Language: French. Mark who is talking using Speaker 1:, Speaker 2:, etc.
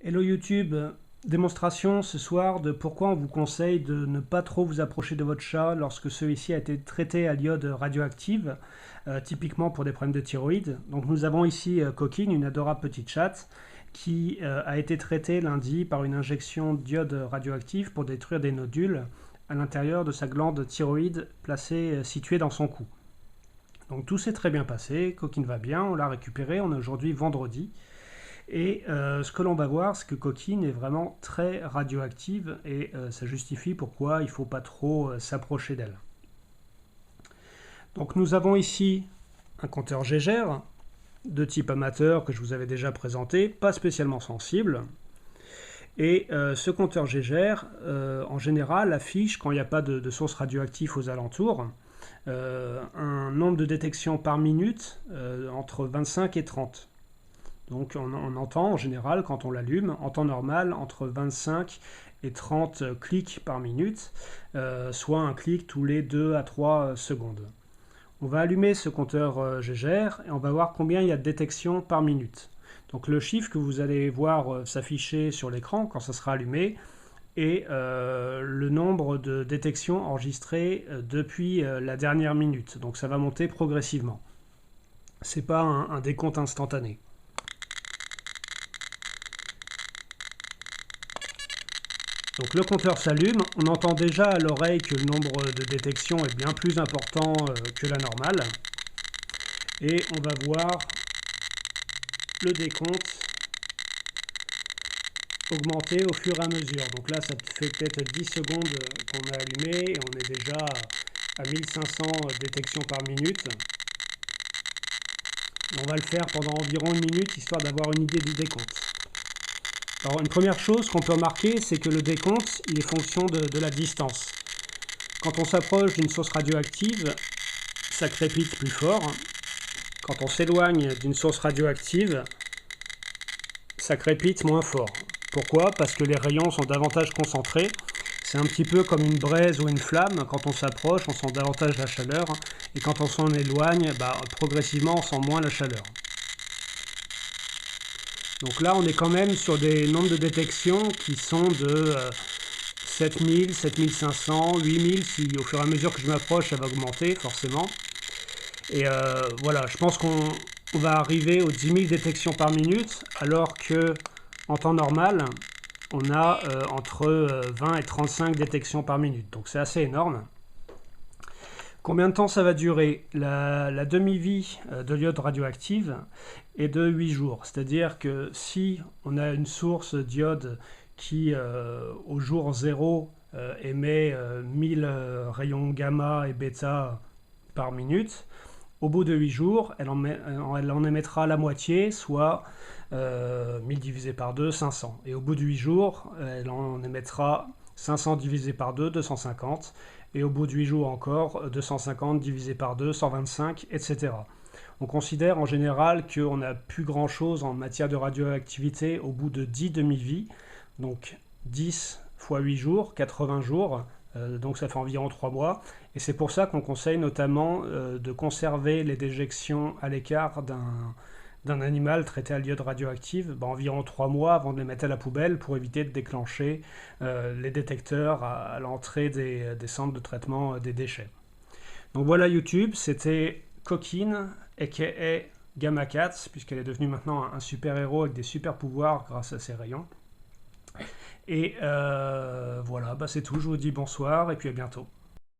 Speaker 1: Hello YouTube, démonstration ce soir de pourquoi on vous conseille de ne pas trop vous approcher de votre chat lorsque celui-ci a été traité à l'iode radioactive, typiquement pour des problèmes de thyroïde. Donc nous avons ici Coquine, une adorable petite chatte, qui a été traitée lundi par une injection d'iode radioactive pour détruire des nodules à l'intérieur de sa glande thyroïde située dans son cou. Donc tout s'est très bien passé, Coquine va bien, on l'a récupérée, on est aujourd'hui vendredi. Et ce que l'on va voir, c'est que Coquine est vraiment très radioactive et ça justifie pourquoi il ne faut pas trop s'approcher d'elle. Donc nous avons ici un compteur Gégère de type amateur que je vous avais déjà présenté, pas spécialement sensible. Et ce compteur Gégère, en général, affiche, quand il n'y a pas de source radioactive aux alentours, un nombre de détections par minute entre 25 et 30. Donc on entend en général, quand on l'allume, en temps normal, entre 25 et 30 clics par minute, soit un clic tous les 2 à 3 secondes. On va allumer ce compteur Gégère et on va voir combien il y a de détections par minute. Donc le chiffre que vous allez voir s'afficher sur l'écran quand ça sera allumé est le nombre de détections enregistrées depuis la dernière minute. Donc ça va monter progressivement. Ce n'est pas un décompte instantané. Donc le compteur s'allume, on entend déjà à l'oreille que le nombre de détections est bien plus important que la normale. Et on va voir le décompte augmenter au fur et à mesure. Donc là, ça fait peut-être 10 secondes qu'on a allumé et on est déjà à 1500 détections par minute. On va le faire pendant environ une minute, histoire d'avoir une idée du décompte. Alors une première chose qu'on peut remarquer, c'est que le décompte, il est fonction de la distance. Quand on s'approche d'une source radioactive, ça crépite plus fort. Quand on s'éloigne d'une source radioactive, ça crépite moins fort. Pourquoi? Parce que les rayons sont davantage concentrés. C'est un petit peu comme une braise ou une flamme. Quand on s'approche, on sent davantage la chaleur. Et quand on s'en éloigne, progressivement, on sent moins la chaleur. Donc là, on est quand même sur des nombres de détections qui sont de 7000, 7500, 8000. Si au fur et à mesure que je m'approche, ça va augmenter forcément. Et voilà, je pense qu'on va arriver aux 10 000 détections par minute, alors que en temps normal, on a entre 20 et 35 détections par minute. Donc c'est assez énorme. Combien de temps ça va durer? La demi-vie de l'iode radioactive est de 8 jours. C'est-à-dire que si on a une source d'iode qui, au jour 0, émet 1000 rayons gamma et bêta par minute, au bout de 8 jours, elle en émettra la moitié, soit 1000 divisé par 2, 500. Et au bout de 8 jours, elle en émettra 500 divisé par 2, 250. Et au bout de 8 jours encore, 250 divisé par 2, 125, etc. On considère en général qu'on n'a plus grand-chose en matière de radioactivité au bout de 10 demi-vies. Donc 10 fois 8 jours, 80 jours, donc ça fait environ 3 mois. Et c'est pour ça qu'on conseille notamment de conserver les déjections à l'écart d'un animal traité à l'iode radioactive environ 3 mois avant de les mettre à la poubelle pour éviter de déclencher les détecteurs à l'entrée des centres de traitement des déchets. Donc voilà YouTube, c'était Coquine, aka Gamma Cat, puisqu'elle est devenue maintenant un super-héros avec des super pouvoirs grâce à ses rayons. Et voilà, c'est tout, je vous dis bonsoir et puis à bientôt.